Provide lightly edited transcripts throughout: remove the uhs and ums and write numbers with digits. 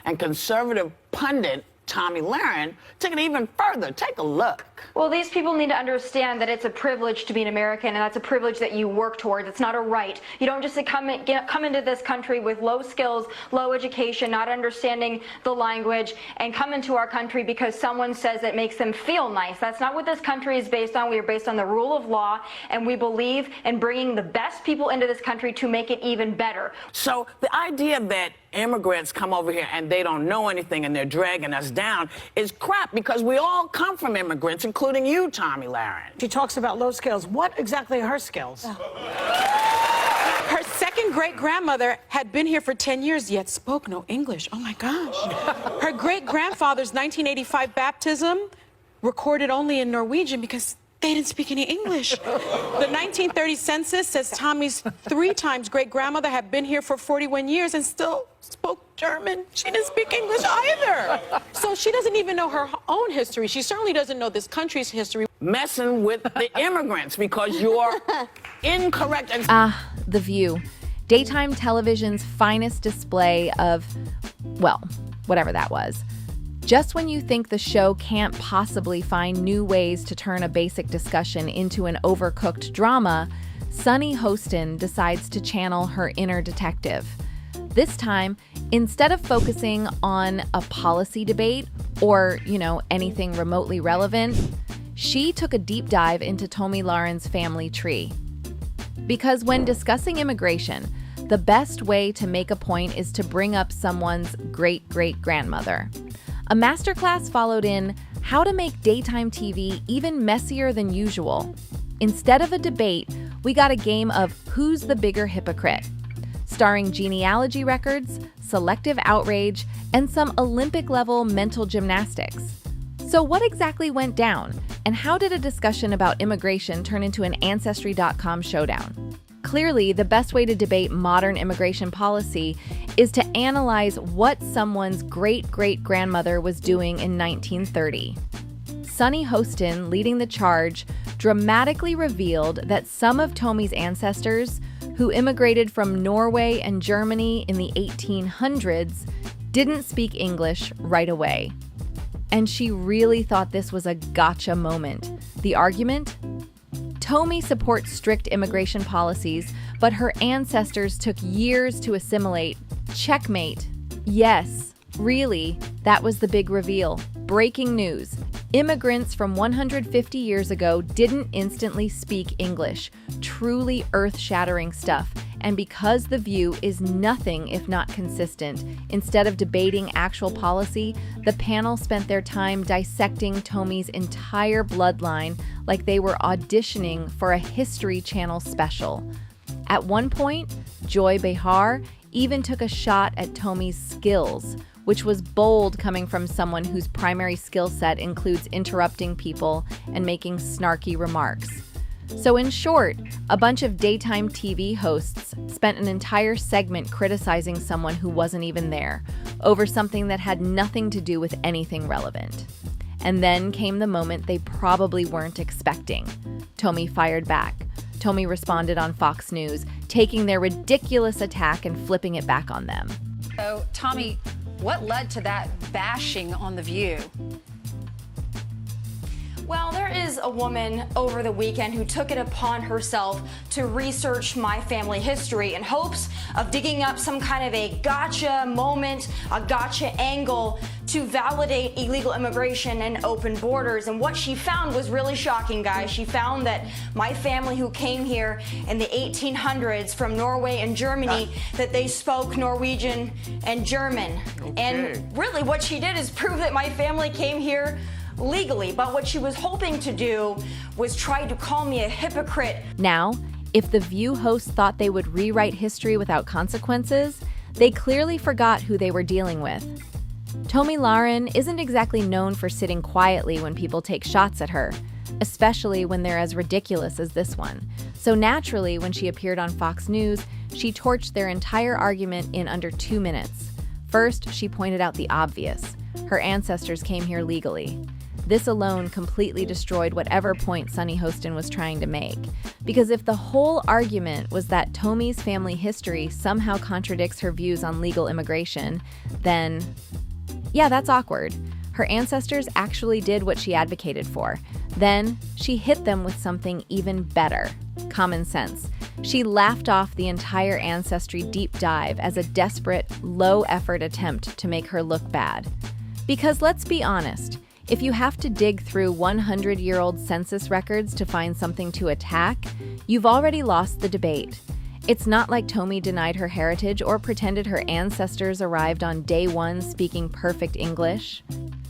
And conservative pundit Tomi Lahren took it even further. Take a look. Well, these people need to understand that it's a privilege to be an American, and that's a privilege that you work towards. It's not a right. You don't just come into this country with low skills, low education, not understanding the language, and come into our country because someone says it makes them feel nice. That's not what this country is based on. We are based on the rule of law, and we believe in bringing the best people into this country to make it even better. So the idea that immigrants come over here and they don't know anything and they're dragging us down is crap, because we all come from immigrants, including you, Tomi Lahren. She talks about low skills. What exactly are her skills? Her second great-grandmother had been here for 10 years, yet spoke no English. Oh, my gosh. Her great-grandfather's 1985 baptism recorded only in Norwegian because they didn't speak any English. The 1930 census says Tommy's 3 times great-grandmother had been here for 41 years and still spoke German. She didn't speak English either. So she doesn't even know her own history. She certainly doesn't know this country's history. Messing with the immigrants because you're incorrect. The View. Daytime television's finest display of, well, whatever that was. Just when you think the show can't possibly find new ways to turn a basic discussion into an overcooked drama, Sunny Hostin decides to channel her inner detective. This time, instead of focusing on a policy debate or, anything remotely relevant, she took a deep dive into Tomi Lahren's family tree. Because when discussing immigration, the best way to make a point is to bring up someone's great-great-grandmother. A masterclass followed in how to make daytime TV even messier than usual. Instead of a debate, we got a game of who's the bigger hypocrite, starring genealogy records, selective outrage, and some Olympic-level mental gymnastics. So what exactly went down, and how did a discussion about immigration turn into an Ancestry.com showdown? Clearly, the best way to debate modern immigration policy is to analyze what someone's great-great-grandmother was doing in 1930. Sunny Hostin, leading the charge, dramatically revealed that some of Tomi's ancestors, who immigrated from Norway and Germany in the 1800s, didn't speak English right away. And she really thought this was a gotcha moment. The argument? Tomi supports strict immigration policies, but her ancestors took years to assimilate. Checkmate. Yes, really, that was the big reveal. Breaking news. Immigrants from 150 years ago didn't instantly speak English. Truly earth-shattering stuff. And because The View is nothing if not consistent, instead of debating actual policy, the panel spent their time dissecting Tomi's entire bloodline like they were auditioning for a History Channel special. At one point, Joy Behar even took a shot at Tomi's skills, which was bold coming from someone whose primary skill set includes interrupting people and making snarky remarks. So in short, a bunch of daytime TV hosts spent an entire segment criticizing someone who wasn't even there, over something that had nothing to do with anything relevant. And then came the moment they probably weren't expecting. Tomi fired back. Tomi responded on Fox News, taking their ridiculous attack and flipping it back on them. So, Tomi, what led to that bashing on The View? Well, there is a woman over the weekend who took it upon herself to research my family history in hopes of digging up some kind of a gotcha moment, a gotcha angle to validate illegal immigration and open borders. And what she found was really shocking, guys. She found that my family who came here in the 1800s from Norway and Germany, that they spoke Norwegian and German. Okay. And really what she did is prove that my family came here legally, but what she was hoping to do was try to call me a hypocrite. Now, if The View hosts thought they would rewrite history without consequences, they clearly forgot who they were dealing with. Tomi Lahren isn't exactly known for sitting quietly when people take shots at her, especially when they're as ridiculous as this one. So naturally, when she appeared on Fox News, she torched their entire argument in under 2 minutes. First, she pointed out the obvious. Her ancestors came here legally. This alone completely destroyed whatever point Sunny Hostin was trying to make. Because if the whole argument was that Tomi's family history somehow contradicts her views on legal immigration, then Yeah, that's awkward. Her ancestors actually did what she advocated for. Then, she hit them with something even better: common sense. She laughed off the entire ancestry deep dive as a desperate, low-effort attempt to make her look bad. Because let's be honest, if you have to dig through 100-year-old census records to find something to attack, you've already lost the debate. It's not like Tomi denied her heritage or pretended her ancestors arrived on day one speaking perfect English.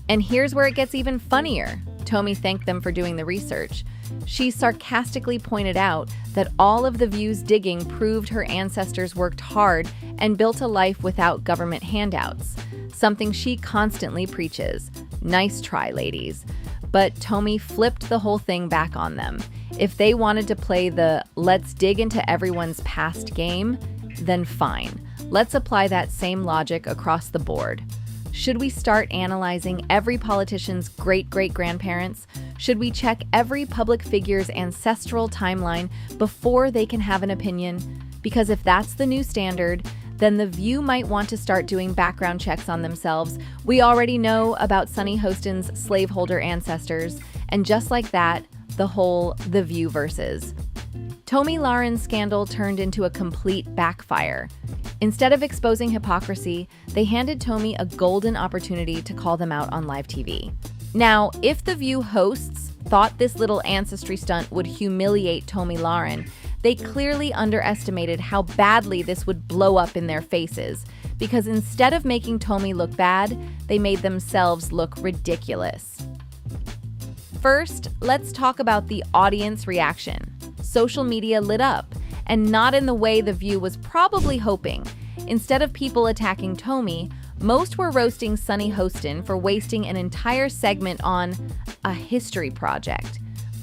And here's where it gets even funnier. Tomi thanked them for doing the research. She sarcastically pointed out that all of the View's digging proved her ancestors worked hard and built a life without government handouts, something she constantly preaches. Nice try, ladies. But Tomi flipped the whole thing back on them. If they wanted to play the let's dig into everyone's past game, then fine. Let's apply that same logic across the board. Should we start analyzing every politician's great-great-grandparents? Should we check every public figure's ancestral timeline before they can have an opinion? Because if that's the new standard, then the View might want to start doing background checks on themselves. We already know about Sunny Hostin's slaveholder ancestors, and just like that, the whole The View versus. Tomi Lahren's scandal turned into a complete backfire. Instead of exposing hypocrisy, they handed Tomi a golden opportunity to call them out on live TV. Now, if The View hosts thought this little ancestry stunt would humiliate Tomi Lahren, they clearly underestimated how badly this would blow up in their faces, because instead of making Tomi look bad, they made themselves look ridiculous. First, let's talk about the audience reaction. Social media lit up, and not in the way The View was probably hoping. Instead of people attacking Tomi, most were roasting Sunny Hostin for wasting an entire segment on a history project.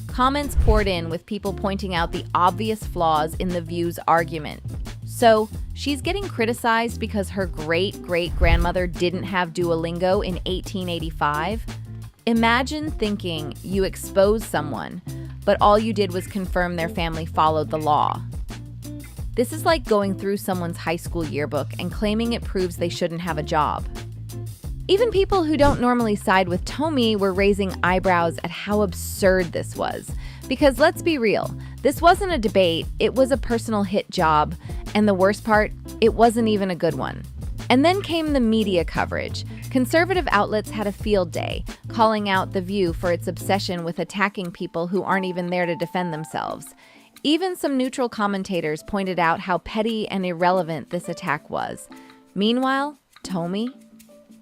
Comments poured in with people pointing out the obvious flaws in The View's argument. So, she's getting criticized because her great-great-grandmother didn't have Duolingo in 1885? Imagine thinking you exposed someone, but all you did was confirm their family followed the law. This is like going through someone's high school yearbook and claiming it proves they shouldn't have a job. Even people who don't normally side with Tomi were raising eyebrows at how absurd this was. Because let's be real, this wasn't a debate, it was a personal hit job, and the worst part, it wasn't even a good one. And then came the media coverage. Conservative outlets had a field day, calling out The View for its obsession with attacking people who aren't even there to defend themselves. Even some neutral commentators pointed out how petty and irrelevant this attack was. Meanwhile, Tomi?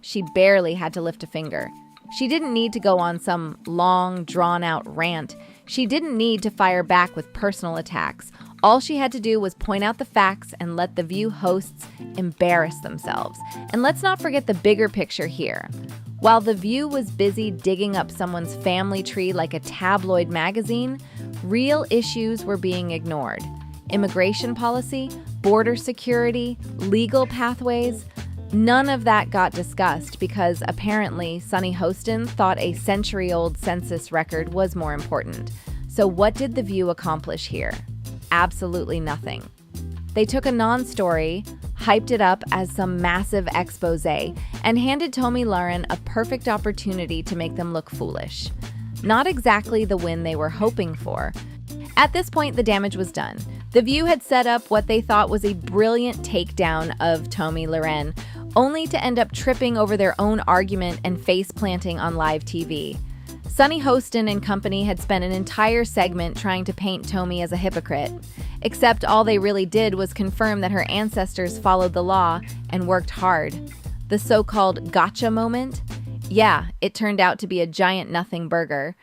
She barely had to lift a finger. She didn't need to go on some long, drawn-out rant. She didn't need to fire back with personal attacks. All she had to do was point out the facts and let The View hosts embarrass themselves. And let's not forget the bigger picture here. While The View was busy digging up someone's family tree like a tabloid magazine, real issues were being ignored. Immigration policy, border security, legal pathways, none of that got discussed because apparently Sunny Hostin thought a century-old census record was more important. So what did The View accomplish here? Absolutely nothing. They took a non-story, hyped it up as some massive expose, and handed Tomi Lahren a perfect opportunity to make them look foolish. Not exactly the win they were hoping for. At this point, the damage was done. The View had set up what they thought was a brilliant takedown of Tomi Lahren, only to end up tripping over their own argument and face-planting on live TV. Sunny Hostin and company had spent an entire segment trying to paint Tomi as a hypocrite, except all they really did was confirm that her ancestors followed the law and worked hard. The so-called gotcha moment? Yeah, it turned out to be a giant nothing burger.